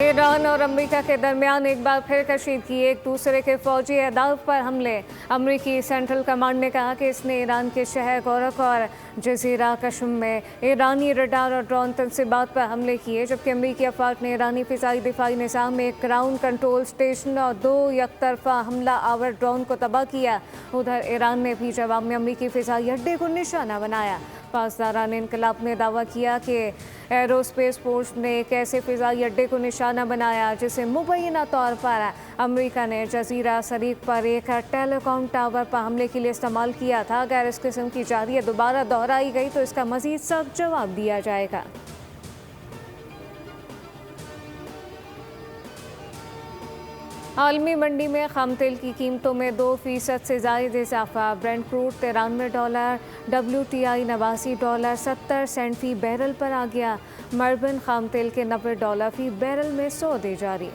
Iran और America के दरमियान एक बार फिर कशीदगी, एक दूसरे के फौजी अहदाफ पर हमले। अमेरिकी सेंट्रल कमांड ने कहा कि इसने ईरान के शहर गोरख और जजीरा कशम में ईरानी रडार और ड्रोन तंसीबात पर हमले किए, जबकि अमेरिकी अफवाज ने ईरानी फ़िज़ाई दिफाई निज़ाम में एक ग्राउंड कंट्रोल स्टेशन और 2 यकतरफा हमला आवर ड्रोन को तबाह किया। उधर ईरान ने भी जवाब में अमेरिकी फ़िज़ाई अड्डे को निशाना बनाया। पासदारान इनकलाब ने दावा किया कि एरोस्पेस फोर्स ने एक ऐसे फ़िज़ाई अड्डे को निशाना बनाया जिसे मुबैना तौर पर अमेरिका ने जजीरा शरीक पर एक टेलीकॉम टावर पर हमले के लिए इस्तेमाल किया था। अगर इस किस्म की जारियत दोबारा दोहराई गई तो इसका मज़ीद सख्त जवाब दिया जाएगा। आलमी मंडी में खाम तेल की कीमतों में 2% से ज़ायद इजाफा। ब्रेंट क्रूड $93, WTI $89 70 सेंट फी बैरल पर आ गया। मर्बन खाम तेल के $90 फी बैरल में सौदे जारी।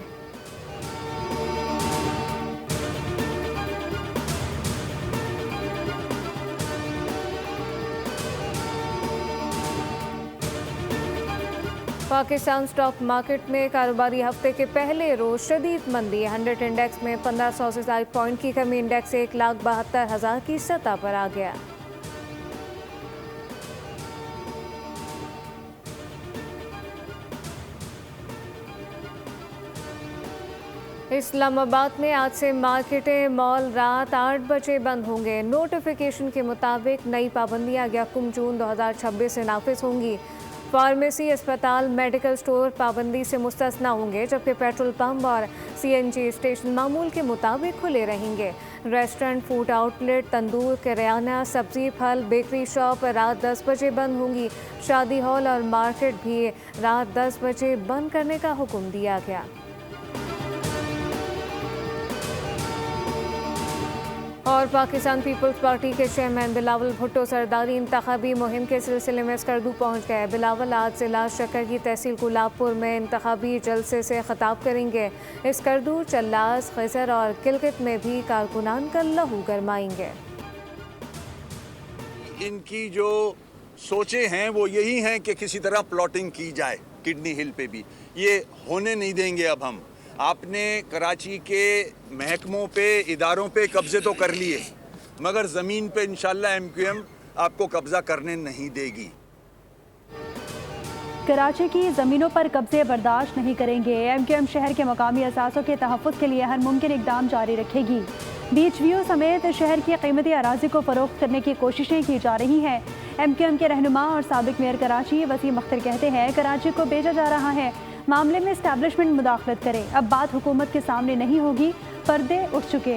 पाकिस्तान स्टॉक मार्केट में कारोबारी हफ्ते के पहले रोज शदीद मंदी। 100 इंडेक्स में 1500 से ज़ायद पॉइंट की कमी। इंडेक्स 1,72,000 की सतह पर आ गया। इस्लामाबाद में आज से मार्केटें, मॉल रात 8 बजे बंद होंगे। नोटिफिकेशन के मुताबिक नई पाबंदियां 1 जून 2026 से नाफिज होंगी। फार्मेसी, अस्पताल, मेडिकल स्टोर पाबंदी से मुस्तस्ना होंगे, जबकि पेट्रोल पंप और CNG स्टेशन मामूल के मुताबिक खुले रहेंगे। रेस्टोरेंट, फूड आउटलेट, तंदूर, किराना, सब्जी, फल, बेकरी शॉप रात 10 बजे बंद होंगी। शादी हॉल और मार्केट भी रात 10 बजे बंद करने का हुक्म दिया गया। और पाकिस्तान पीपल्स पार्टी के चेयरमैन बिलावल भुट्टो सरदारी इंतखाबी मुहिम के सिलसिले में स्कर्दू पहुंच गए। बिलावल आज जिला शक्कर की तहसील गुलाबपुर में इंतखाबी जलसे से खिताब करेंगे। स्कर्दू, चल्लास, खैसर और किलगित में भी कारकुनान का लहू गरमाएंगे। इनकी जो सोचे हैं वो यही हैं कि किसी तरह प्लॉटिंग की जाए। किडनी हिल पे भी ये होने नहीं देंगे। अब हम आपने कराची के महकमों पे, इदारों पे कब्जे तो कर लिए, मगर ज़मीन पे इंशाल्लाह MQM आपको कब्जा करने नहीं देगी। कराची की ज़मीनों पर कब्जे बर्दाश्त नहीं करेंगे। MQM शहर के मकामी असासों के तहफ़्फ़ुज़ के लिए हर मुमकिन इक़दाम जारी रखेगी। बीच व्यू समेत शहर की कीमती अराज़ी को फ़रोख्त करने की कोशिशें की जा रही हैं। MQM के रहनुमा और साबिक़ मेयर कराची वसीम अख्तर कहते हैं कराची को बेचा जा रहा है, मामले में एस्टैब्लिशमेंट मुदाखलत करे। अब बात हुकूमत के सामने नहीं होगी, पर्दे उठ चुके।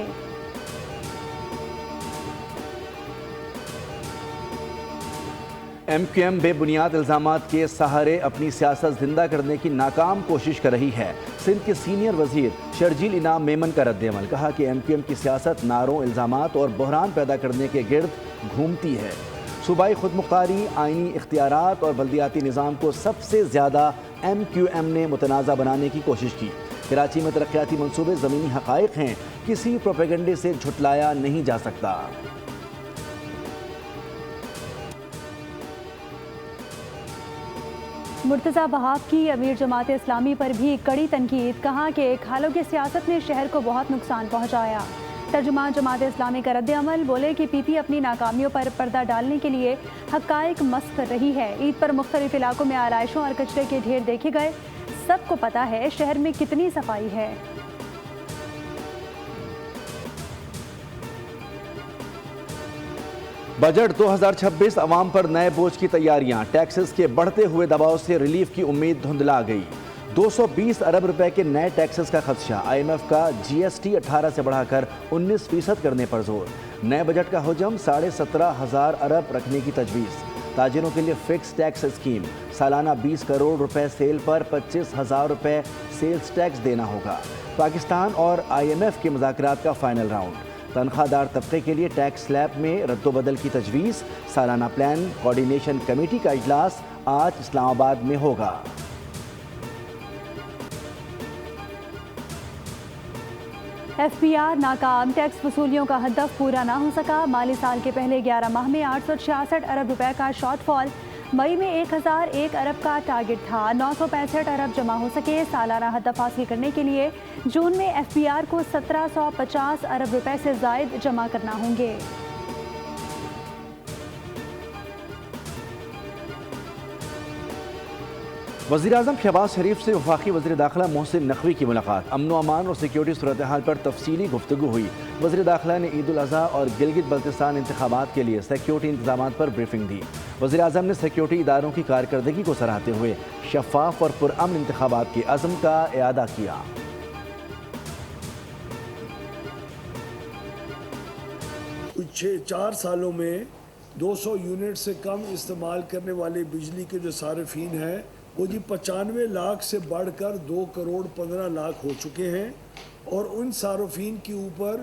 MQM बेबुनियाद इल्ज़ामात के सहारे अपनी सियासत जिंदा करने की नाकाम कोशिश कर रही है। सिंध के सीनियर वजीर शर्जील इनाम मेमन का रद्द-ए-अमल। कहा कि MQM की सियासत नारों, इल्ज़ामात और बहरान पैदा करने के गिर्द घूमती है। सूबाई खुदमुख्तारी, आइनी इख्तियारात और बल्दियाती निज़ाम को सबसे ज़्यादा MQM ने मुतनाज़ा बनाने की कोशिश की। कराची में तरक्याती मंसूबे ज़मीनी हक़ाइक़ हैं, किसी प्रोपेगंडे से झुटलाया नहीं जा सकता। मुर्तज़ा बहाव की अमीर जमात इस्लामी पर भी कड़ी तनकीद। कहा कि खालों की सियासत ने शहर को बहुत नुकसान पहुँचाया। तर्जुमान जमात इस्लामी का रद्द-ए-अमल। बोले कि PP अपनी नाकामियों पर पर्दा डालने के लिए हक़ाइक़ मस्क कर रही है। ईद पर मुख्तलिफ इलाकों में आराइशों और कचरे के ढेर देखे गए। सबको पता है शहर में कितनी सफाई है। बजट 2026 अवाम पर नए बोझ की तैयारियां। टैक्सेस के बढ़ते हुए दबाव से रिलीफ की उम्मीद धुंधला गई। 220 अरब रुपए के नए टैक्सेस का खदशा। IMF का GST 18 से बढ़ाकर 19% करने पर जोर। नए बजट का हुजम 17,500 अरब रखने की तजवीज़। ताजिरों के लिए फिक्स टैक्स स्कीम। सालाना 20 करोड़ रुपए सेल पर 25,000 रुपए सेल्स टैक्स देना होगा। पाकिस्तान और IMF के मुज़ाकरात का फाइनल राउंड। तनख्वाहदार तबके के लिए टैक्स स्लैब में रद्दोबदल की तजवीज़। सालाना प्लान कोऑर्डिनेशन कमेटी का इजलास आज इस्लामाबाद में होगा। FPR नाकाम। टैक्स वसूलियों का हदफ पूरा ना हो सका। माली साल के पहले 11 माह में 866 अरब रुपए का शॉर्टफॉल। मई में 1001 अरब का टारगेट था। 965 अरब जमा हो सके। सालाना हदफ हासिल करने के लिए जून में FBR को 1750 अरब रुपए से जायद जमा करना होंगे। वज़ीर-ए-आज़म शहबाज शरीफ से वफाकी वज़ीर दाखिला मोहसिन नकवी की मुलाकात। अमन व अमान और सिक्योरिटी सूरत हाल पर तफसीली गुफ्तगू हुई। वज़ीर दाखिला ने ईद उल अज़हा और गिलगित बल्तिस्तान इंतखाबात के लिए सिक्योरिटी इंतजाम पर ब्रीफिंग दी। वज़ीर-ए-आज़म ने सिक्योरिटी इदारों की कारकर्दगी को सराहते हुए शफाफ और पुरअमन इंतखाबात के अज़्म का इआदा किया। कुछ 4 सालों में 200 यूनिट से कम इस्तेमाल करने वाले बिजली के जो सारिफीन हैं वो जी 95 लाख से बढ़कर 2 करोड़ 15 लाख हो चुके हैं और उन सारिफीन के ऊपर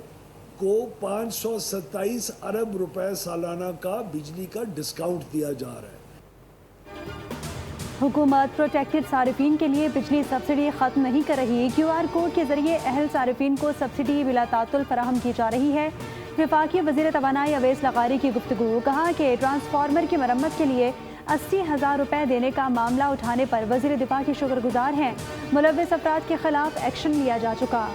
को 527 अरब रुपए सालाना का बिजली का डिस्काउंट दिया जा रहा है। हुकूमत प्रोटेक्टेड सारिफीन के लिए बिजली सब्सिडी ख़त्म नहीं कर रही। QR कोड के जरिए अहल सारिफीन को सब्सिडी बिला तातुल फराहम की जा रही है। वफाकी वज़ीर तवानाई अवैस लगारी की गुफ्तगू। कहा कि ट्रांसफार्मर की मरम्मत के लिए 80,000 रुपए देने का मामला उठाने पर वज़ीर दिफा के शुक्रगुजार हैं। मुलव्विस अफराद के खिलाफ एक्शन लिया जा चुका।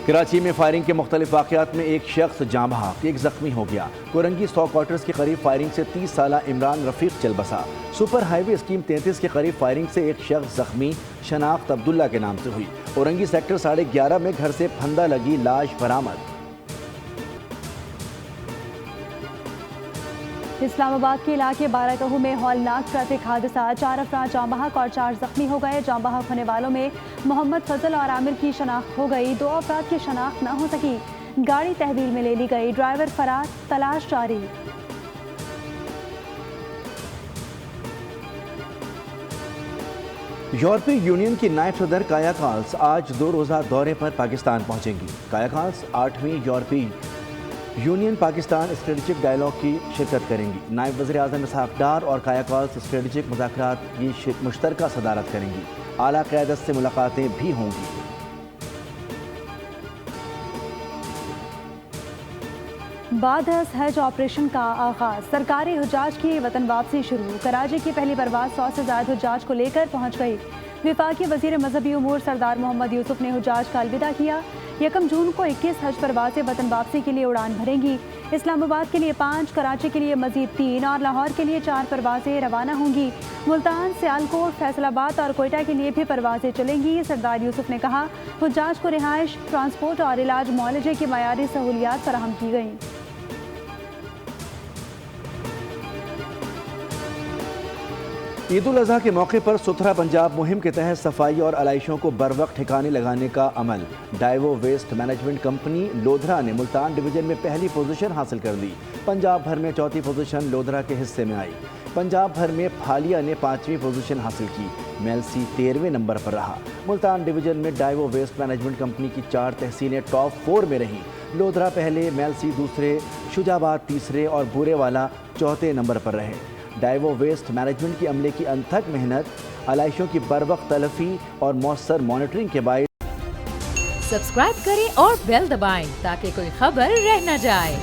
कराची में फायरिंग के मुख्तलिफ वाक़यात में एक शख्स जाँ बहक, एक जख्मी हो गया। कोरंगी 100 क्वार्टर्स के करीब फायरिंग से 30 साला इमरान रफीक चल बसा। सुपर हाईवे स्कीम 33 के करीब फायरिंग से एक शख्स जख्मी, शनाख्त अब्दुल्ला के नाम से हुई। औरंगी सेक्टर 11:30 में घर से फंदा लगी लाश बरामद। इस्लामाबाद के इलाके बाराकहू में हौलनाक ट्रैफिक हादसा। 4 अफराद जाँ बहक और 4 जख्मी हो गए। जाँ बहक होने वालों में मोहम्मद फजल और आमिर की शनाख्त हो गई। 2 अफराद की शनाख्त न हो सकी। गाड़ी तहवील में ले ली गई। ड्राइवर फरार, तलाश जारी। यूरोपीय यूनियन की नायब सदर काया काल्स आज 2 रोज़ा दौरे पर पाकिस्तान पहुंचेंगी। काया काल्स 8वीं यूरोपीय यूनियन पाकिस्तान स्ट्रेटजिक डायलॉग की शिरकत करेंगी। नायब वज़ीर आज़म इसहाक डार और काया काल्स स्ट्रेटजिक मुज़ाकरात की मुश्तरका सदारत करेंगी। आला क़यादत से मुलाकातें भी होंगी। बाद हज ऑपरेशन का आगाज। सरकारी हुज्जाज की वतन वापसी शुरू। कराची की पहली परवाज़ 100 से ज़ायद हुज्जाज को लेकर पहुँच गई। वफाकी वज़ीर मजहबी उमूर सरदार मोहम्मद यूसुफ ने हुज्जाज का अलविदा किया। 1 जून को 21 हज परवाज़ें वतन वापसी के लिए उड़ान भरेंगी। इस्लामाबाद के लिए 5, कराची के लिए मज़ीद 3 और लाहौर के लिए 4 परवाज़ें रवाना होंगी। मुल्तान, सियालकोट, फैसलाबाद और कोयटा के लिए भी परवाज़ें चलेंगी। सरदार यूसुफ ने कहा, हुज्जाज को रिहाइश, ट्रांसपोर्ट और इलाज मुआलजे की मयारी सहूलियात फराहम की गई। ईद उल अज़हा के मौके पर सुथरा पंजाब मुहिम के तहत सफाई और आलाइशों को बर वक्त ठिकाने लगाने का अमल। Daewoo waste management company Lodhra ने मुल्तान डिवीजन में पहली पोजीशन हासिल कर ली। पंजाब भर में चौथी पोजीशन लोधरा के हिस्से में आई। पंजाब भर में फालिया ने 5वीं पोजीशन हासिल की। मेलसी 13वें नंबर पर रहा। मुल्तान डिवीजन में डाइवो वेस्ट मैनेजमेंट कंपनी की 4 तहसीलें टॉप 4 में रहीं। लोधरा पहले, मेलसी दूसरे, शुजाबाद तीसरे और बूरेवाला 4थे नंबर पर रहे। डाइवो वेस्ट मैनेजमेंट की अमले की अनथक मेहनत, आलाइशों की बरवक्त तलफी और मौसर मॉनिटरिंग के बाद सब्सक्राइब करें और बेल दबाएं ताकि कोई खबर रह न जाए।